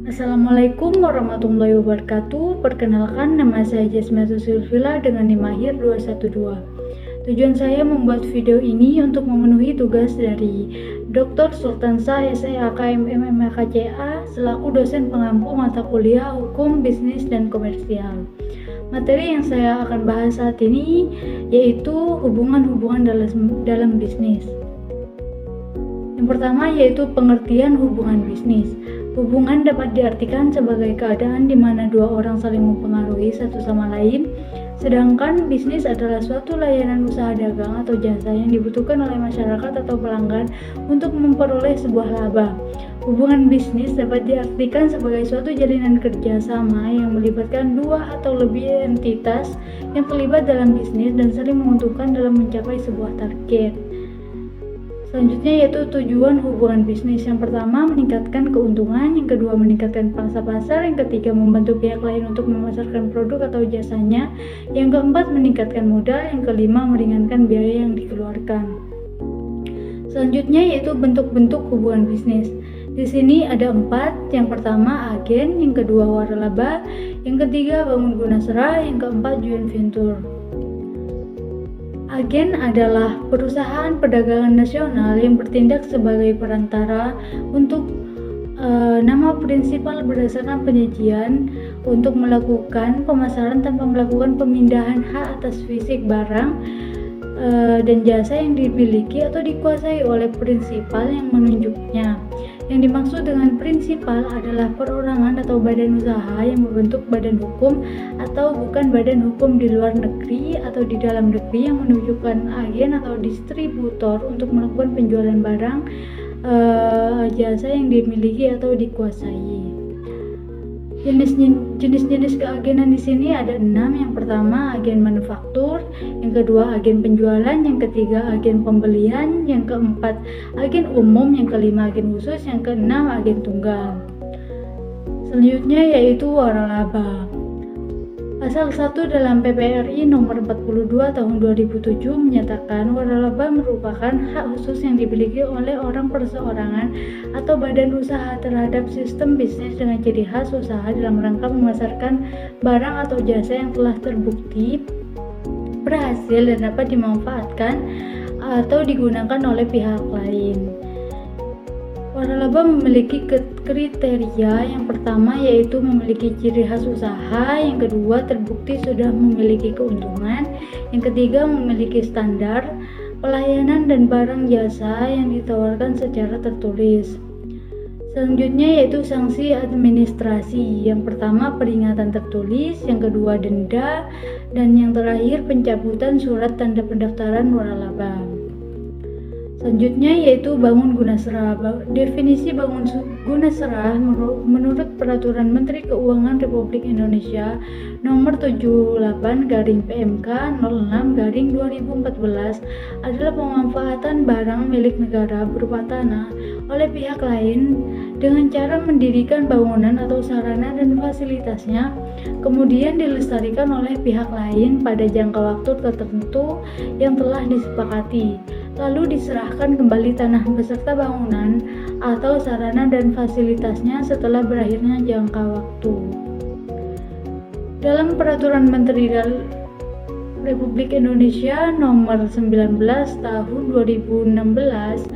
Assalamualaikum warahmatullahi wabarakatuh. Perkenalkan, nama saya Jasmatu Silvila dengan NIM akhir 212. Tujuan saya membuat video ini untuk memenuhi tugas dari Dr. Sultansa SEAKMMMKCA selaku dosen pengampu mata kuliah Hukum, Bisnis, dan Komersial. Materi yang saya akan bahas saat ini yaitu hubungan-hubungan dalam bisnis. Yang pertama yaitu pengertian hubungan bisnis. Hubungan dapat diartikan sebagai keadaan di mana dua orang saling mempengaruhi satu sama lain, sedangkan bisnis adalah suatu layanan usaha dagang atau jasa yang dibutuhkan oleh masyarakat atau pelanggan untuk memperoleh sebuah laba. Hubungan bisnis dapat diartikan sebagai suatu jalinan kerjasama yang melibatkan dua atau lebih entitas yang terlibat dalam bisnis dan saling menguntungkan dalam mencapai sebuah target. Selanjutnya yaitu tujuan hubungan bisnis. Yang pertama, meningkatkan keuntungan. Yang kedua, meningkatkan pangsa pasar. Yang ketiga, membantu pihak lain untuk memasarkan produk atau jasanya. Yang keempat, meningkatkan modal. Yang kelima, meringankan biaya yang dikeluarkan. Selanjutnya yaitu bentuk-bentuk hubungan bisnis. Di sini ada 4. Yang pertama, agen. Yang kedua, waralaba. Yang ketiga, bangun guna serah. Yang keempat, joint venture. Agen adalah perusahaan perdagangan nasional yang bertindak sebagai perantara untuk nama prinsipal berdasarkan penyajian untuk melakukan pemasaran tanpa melakukan pemindahan hak atas fisik barang dan jasa yang dimiliki atau dikuasai oleh prinsipal yang menunjuknya. Yang dimaksud dengan prinsipal adalah perorangan atau badan usaha yang membentuk badan hukum atau bukan badan hukum di luar negeri atau di dalam negeri yang menunjukkan agen atau distributor untuk melakukan penjualan barang jasa yang dimiliki atau dikuasai. Jenis-jenis keagenan di sini ada 6. Yang pertama, agen manufaktur. Yang kedua, agen penjualan. Yang ketiga, agen pembelian. Yang keempat, agen umum. Yang kelima, agen khusus. Yang keenam, agen tunggal. Selanjutnya yaitu waralaba. Pasal 1 dalam PPRI nomor 42 tahun 2007 menyatakan waralaba merupakan hak khusus yang dimiliki oleh orang perseorangan atau badan usaha terhadap sistem bisnis dengan ciri khas usaha dalam rangka memasarkan barang atau jasa yang telah terbukti berhasil dan dapat dimanfaatkan atau digunakan oleh pihak lain. Waralaba memiliki kriteria. Yang pertama yaitu memiliki ciri khas usaha, yang kedua terbukti sudah memiliki keuntungan, yang ketiga memiliki standar pelayanan dan barang jasa yang ditawarkan secara tertulis. Selanjutnya yaitu sanksi administrasi. Yang pertama peringatan tertulis, yang kedua denda, dan yang terakhir pencabutan surat tanda pendaftaran waralaba. Selanjutnya yaitu bangun guna serah. Definisi bangun guna serah menurut Peraturan Menteri Keuangan Republik Indonesia Nomor 78/PMK 06/2014 adalah pemanfaatan barang milik negara berupa tanah oleh pihak lain dengan cara mendirikan bangunan atau sarana dan fasilitasnya, kemudian dilestarikan oleh pihak lain pada jangka waktu tertentu yang telah disepakati, lalu diserahkan kembali tanah beserta bangunan atau sarana dan fasilitasnya setelah berakhirnya jangka waktu. Dalam Peraturan Menteri Republik Indonesia Nomor 19 Tahun 2016,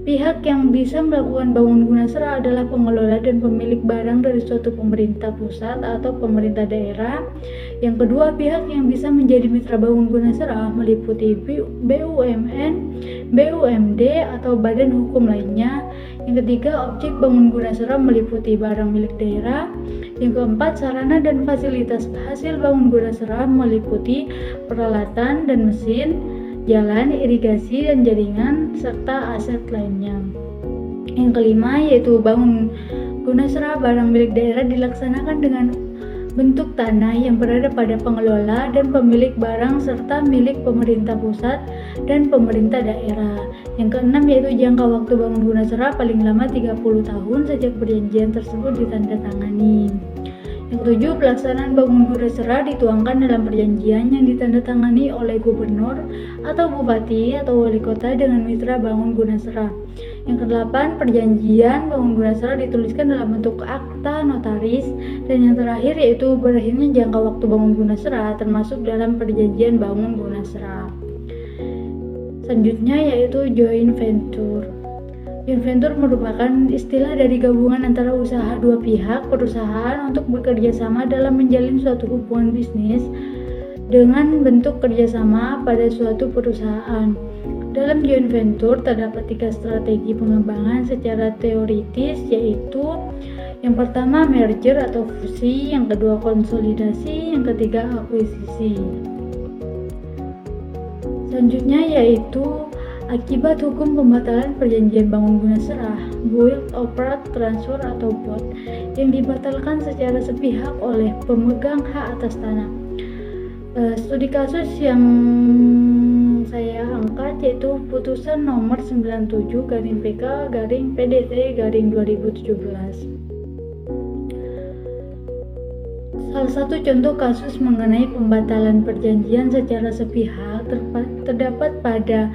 pihak yang bisa melakukan bangun guna serah adalah pengelola dan pemilik barang dari suatu pemerintah pusat atau pemerintah daerah. Yang kedua, pihak yang bisa menjadi mitra bangun guna serah meliputi BUMN, BUMD atau badan hukum lainnya. Yang ketiga, objek bangun guna serah meliputi barang milik daerah. Yang keempat, sarana dan fasilitas hasil bangun guna serah meliputi peralatan dan mesin, jalan, irigasi, dan jaringan, serta aset lainnya. Yang kelima yaitu bangun guna serah barang milik daerah dilaksanakan dengan bentuk tanah yang berada pada pengelola dan pemilik barang serta milik pemerintah pusat dan pemerintah daerah. Yang keenam yaitu jangka waktu bangun guna serah paling lama 30 tahun sejak perjanjian tersebut ditandatangani. Yang ketujuh, pelaksanaan bangun guna serah dituangkan dalam perjanjian yang ditandatangani oleh gubernur atau bupati atau wali kota dengan mitra bangun guna serah. Yang kedelapan, perjanjian bangun guna serah dituliskan dalam bentuk akta notaris. Dan yang terakhir yaitu berakhirnya jangka waktu bangun guna serah termasuk dalam perjanjian bangun guna serah. Selanjutnya yaitu joint venture. Joint venture merupakan istilah dari gabungan antara usaha dua pihak perusahaan untuk bekerja sama dalam menjalin suatu hubungan bisnis dengan bentuk kerjasama pada suatu perusahaan. Dalam joint venture terdapat 3 strategi pengembangan secara teoritis, yaitu yang pertama merger atau fusi, yang kedua konsolidasi, yang ketiga akuisisi. Selanjutnya yaitu akibat hukum pembatalan perjanjian bangun guna serah, build, operate, transfer atau BOT, yang dibatalkan secara sepihak oleh pemegang hak atas tanah. Studi kasus yang saya angkat yaitu putusan nomor 97/PK/PDT/2017. Salah satu contoh kasus mengenai pembatalan perjanjian secara sepihak terdapat pada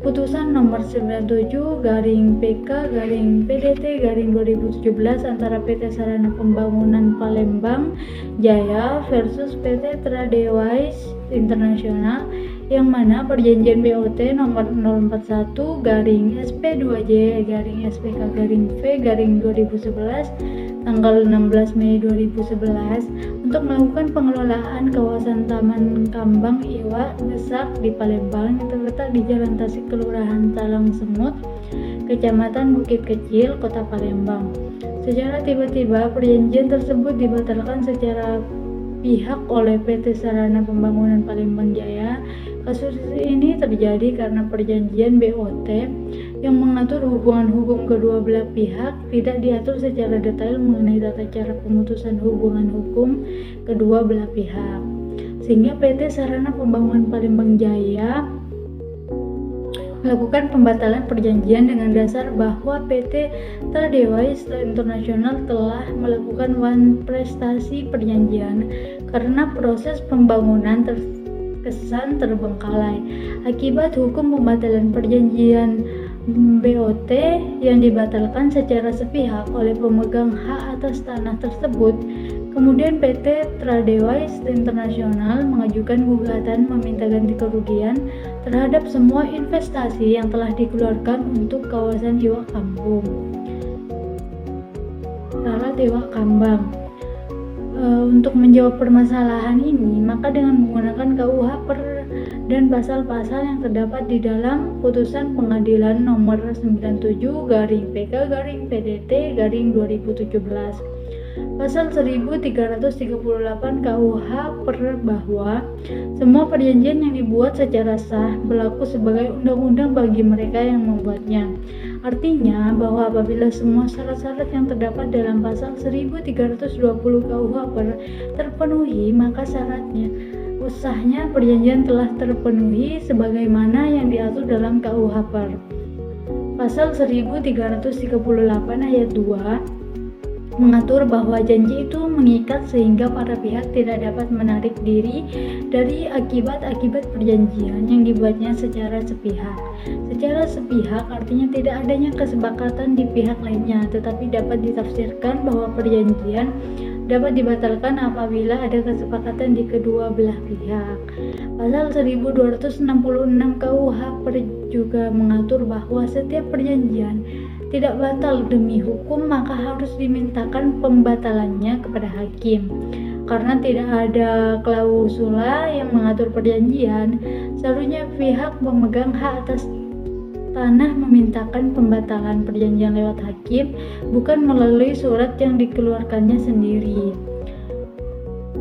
putusan nomor 97/PK/PDT/2017 antara PT Sarana Pembangunan Palembang Jaya versus PT Tradewise International, yang mana perjanjian BOT nomor 041-SP2J-SPK-V-2011 tanggal 16 Mei 2011 untuk melakukan pengelolaan kawasan Taman Kambang Iwa Besak di Palembang yang terletak di Jalan Tasik, Kelurahan Talang Semut, Kecamatan Bukit Kecil, Kota Palembang. Secara tiba-tiba perjanjian tersebut dibatalkan secara pihak oleh PT Sarana Pembangunan Palembang Jaya. Kasus ini terjadi karena perjanjian BOT yang mengatur hubungan hukum kedua belah pihak tidak diatur secara detail mengenai tata cara pemutusan hubungan hukum kedua belah pihak, sehingga PT Sarana Pembangunan Palembang Jaya melakukan pembatalan perjanjian dengan dasar bahwa PT Tradewise International telah melakukan prestasi perjanjian karena proses pembangunan terkesan terbengkalai. Akibat hukum pembatalan perjanjian BOT yang dibatalkan secara sepihak oleh pemegang hak atas tanah tersebut, kemudian PT Tradewise International mengajukan gugatan meminta ganti kerugian terhadap semua investasi yang telah dikeluarkan untuk kawasan Iwa Kambang. Untuk menjawab permasalahan ini, maka dengan menggunakan KUH dan pasal-pasal yang terdapat di dalam putusan pengadilan nomor 97/PK/PDT/2017. Pasal 1338 KUH bahwa semua perjanjian yang dibuat secara sah berlaku sebagai undang-undang bagi mereka yang membuatnya. Artinya bahwa apabila semua syarat-syarat yang terdapat dalam pasal 1320 KUH terpenuhi, maka syaratnya sahnya perjanjian telah terpenuhi sebagaimana yang diatur dalam KUH Pasal 1338 ayat 2 mengatur bahwa janji itu mengikat sehingga para pihak tidak dapat menarik diri dari akibat-akibat perjanjian yang dibuatnya secara sepihak. Secara sepihak artinya tidak adanya kesepakatan di pihak lainnya, tetapi dapat ditafsirkan bahwa perjanjian dapat dibatalkan apabila ada kesepakatan di kedua belah pihak. Pasal 1266 KUH juga mengatur bahwa setiap perjanjian tidak batal demi hukum maka harus dimintakan pembatalannya kepada hakim. Karena tidak ada klausula yang mengatur perjanjian, seharusnya pihak pemegang hak atas tanah memintakan pembatalan perjanjian lewat hakim, bukan melalui surat yang dikeluarkannya sendiri.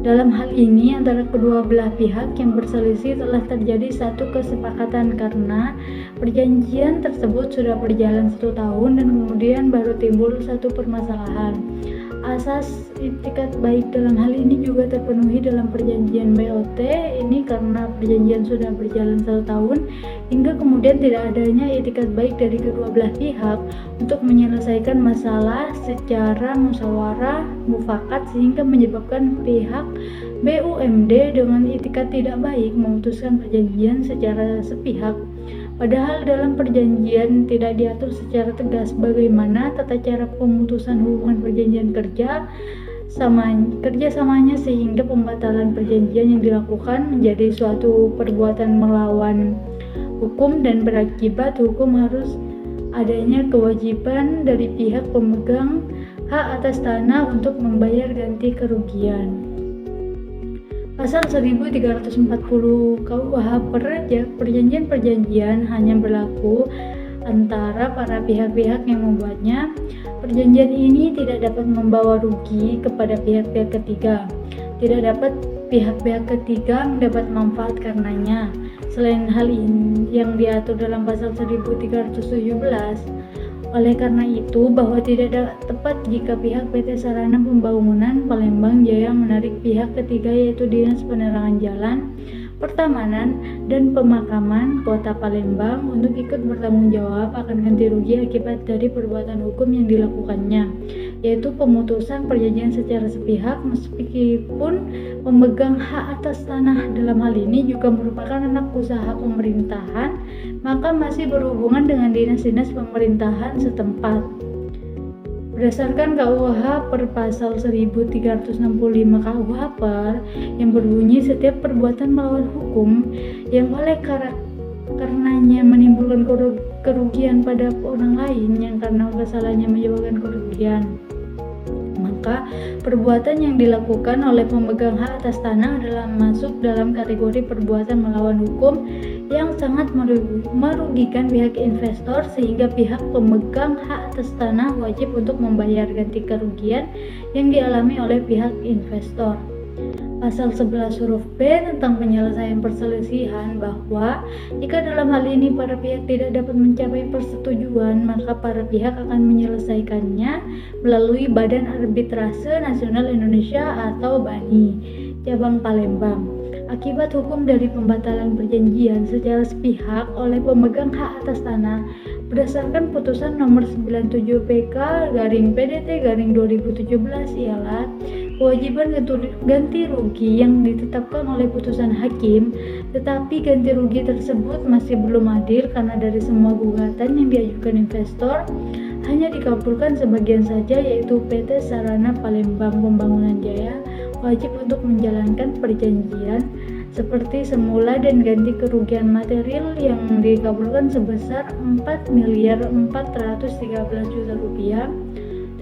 Dalam hal ini antara kedua belah pihak yang berselisih telah terjadi satu kesepakatan karena perjanjian tersebut sudah berjalan 1 tahun dan kemudian baru timbul satu permasalahan. Asas itikat baik dalam hal ini juga terpenuhi dalam perjanjian BOT ini karena perjanjian sudah berjalan 1 tahun hingga kemudian tidak adanya itikat baik dari kedua belah pihak untuk menyelesaikan masalah secara musyawarah mufakat sehingga menyebabkan pihak BUMD dengan itikat tidak baik memutuskan perjanjian secara sepihak. Padahal dalam perjanjian tidak diatur secara tegas bagaimana tata cara pemutusan hubungan perjanjian kerjasamanya sehingga pembatalan perjanjian yang dilakukan menjadi suatu perbuatan melawan hukum dan berakibat hukum harus adanya kewajiban dari pihak pemegang hak atas tanah untuk membayar ganti kerugian. Pasal 1340 KUH perjanjian hanya berlaku antara para pihak-pihak yang membuatnya. Perjanjian ini tidak dapat membawa rugi kepada pihak-pihak ketiga. Tidak dapat pihak-pihak ketiga mendapat manfaat karenanya. Selain hal ini yang diatur dalam pasal 1317. Oleh karena itu, bahwa tidak tepat jika pihak PT Sarana Pembangunan Palembang Jaya menarik pihak ketiga yaitu Dinas Penerangan Jalan, Pertamanan, dan Pemakaman Kota Palembang untuk ikut bertanggung jawab akan ganti rugi akibat dari perbuatan hukum yang dilakukannya, yaitu pemutusan perjanjian secara sepihak meskipun pemegang hak atas tanah dalam hal ini juga merupakan anak usaha pemerintahan, maka masih berhubungan dengan dinas-dinas pemerintahan setempat. Berdasarkan KUH per pasal 1365 KUH per yang berbunyi setiap perbuatan melawan hukum yang oleh karenanya menimbulkan kerugian pada orang lain yang karena kesalahannya menyebabkan kerugian, maka perbuatan yang dilakukan oleh pemegang hak atas tanah adalah masuk dalam kategori perbuatan melawan hukum yang sangat merugikan pihak investor sehingga pihak pemegang hak atas tanah wajib untuk membayar ganti kerugian yang dialami oleh pihak investor. Pasal 11 huruf B tentang penyelesaian perselisihan bahwa jika dalam hal ini para pihak tidak dapat mencapai persetujuan, maka para pihak akan menyelesaikannya melalui Badan Arbitrase Nasional Indonesia atau BANI cabang Palembang. Akibat hukum dari pembatalan perjanjian secara sepihak oleh pemegang hak atas tanah berdasarkan putusan nomor 97 PK/PDT/2017 ialah kewajiban ganti rugi yang ditetapkan oleh putusan hakim, tetapi ganti rugi tersebut masih belum adil karena dari semua gugatan yang diajukan investor hanya dikabulkan sebagian saja, yaitu PT Sarana Palembang Pembangunan Jaya wajib untuk menjalankan perjanjian seperti semula dan ganti kerugian material yang dikabulkan sebesar Rp4.413.000.000,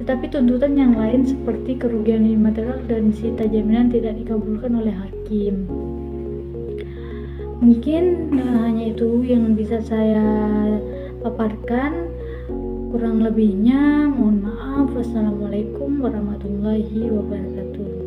tetapi tuntutan yang lain seperti kerugian imaterial dan sita jaminan tidak dikabulkan oleh hakim. Mungkin hanya itu yang bisa saya paparkan. Kurang lebihnya mohon maaf. Wassalamualaikum warahmatullahi wabarakatuh.